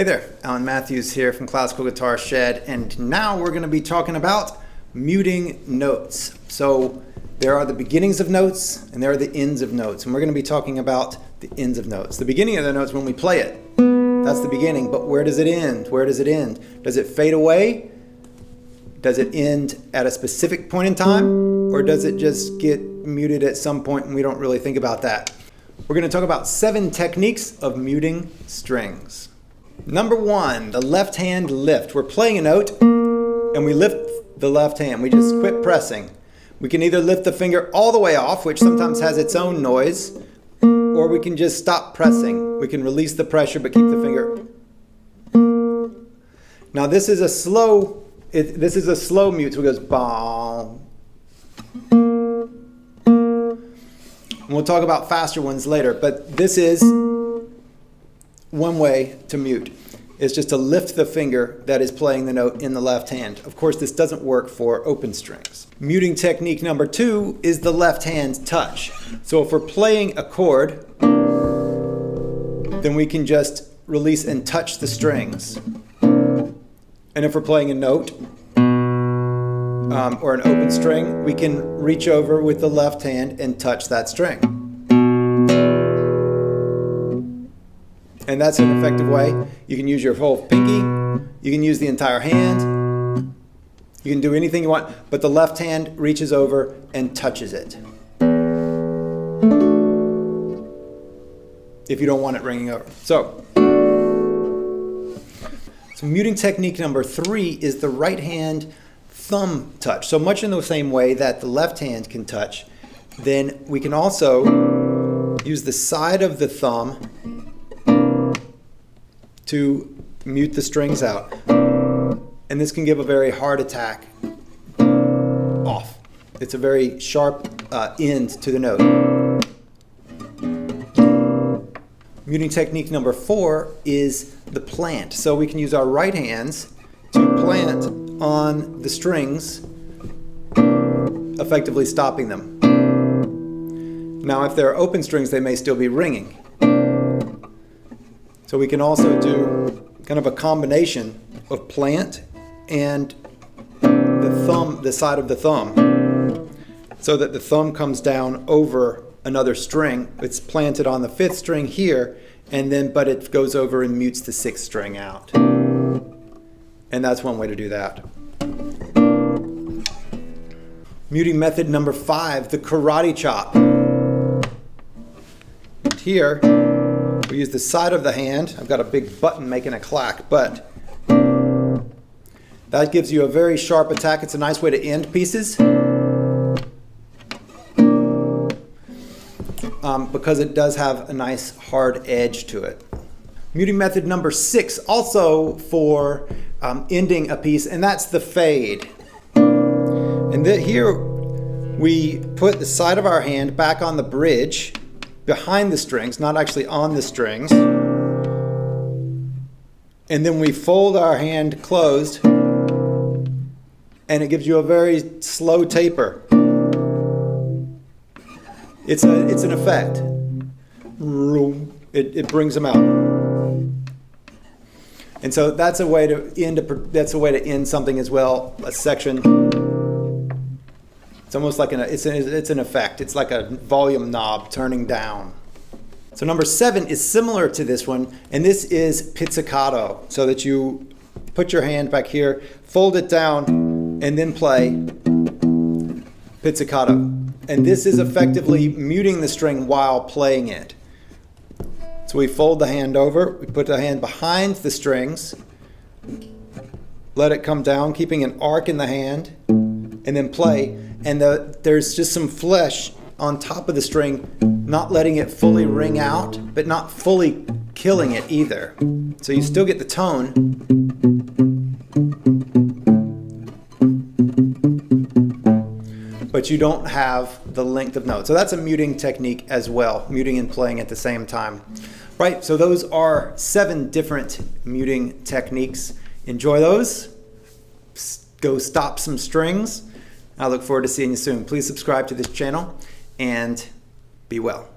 Hey there, Alan Matthews here from Classical Guitar Shed, and now we're going to be talking about muting notes. So there are the beginnings of notes and there are the ends of notes, and we're going to be talking about the ends of notes. The beginning of the notes when we play it, that's the beginning, but where does it end? Where does it end? Does it fade away? Does it end at a specific point in time? Or does it just get muted at some point and we don't really think about that? We're going to talk about 7 techniques of muting strings. Number 1, the left hand lift. We're playing a note and we lift the left hand. We just quit pressing. We can either lift the finger all the way off, which sometimes has its own noise, or we can just stop pressing. We can release the pressure but keep the finger. Now this is a slow mute, so it goes bong. And we'll talk about faster ones later, but this is one way to mute is just to lift the finger that is playing the note in the left hand. Of course, this doesn't work for open strings. Muting technique number 2 is the left hand touch. So if we're playing a chord, then we can just release and touch the strings. And if we're playing a note or an open string, we can reach over with the left hand and touch that string. And that's an effective way. You can use your whole pinky, you can use the entire hand, you can do anything you want, but the left hand reaches over and touches it. If you don't want it ringing over. So muting technique number 3 is the right hand thumb touch. So much in the same way that the left hand can touch, then we can also use the side of the thumb to mute the strings out. And this can give a very hard attack off. It's a very sharp end to the note. Muting technique number 4 is the plant. So we can use our right hands to plant on the strings, effectively stopping them. Now if they're open strings, they may still be ringing. So we can also do kind of a combination of plant and the thumb, the side of the thumb, so that the thumb comes down over another string. It's planted on the 5th string here, and then but it goes over and mutes the 6th string out. And that's one way to do that. Muting method number 5, the karate chop. Here, we use the side of the hand. I've got a big button making a clack, but that gives you a very sharp attack. It's a nice way to end pieces because it does have a nice hard edge to it. Muting method number 6, also for ending a piece, and that's the fade. And here we put the side of our hand back on the bridge behind the strings, not actually on the strings. And then we fold our hand closed, and it gives you a very slow taper. It's an effect. It brings them out. And so that's a way to end something as well, a section. It's almost like it's an effect. It's like a volume knob turning down. So number 7 is similar to this one, and this is pizzicato. So that you put your hand back here, fold it down, and then play pizzicato. And this is effectively muting the string while playing it. So we fold the hand over, we put the hand behind the strings, let it come down, keeping an arc in the hand, and then play. And there's just some flesh on top of the string, not letting it fully ring out, but not fully killing it either. So you still get the tone, but you don't have the length of note. So that's a muting technique as well, muting and playing at the same time. Right, so those are 7 different muting techniques. Enjoy those. Go stop some strings. I look forward to seeing you soon. Please subscribe to this channel and be well.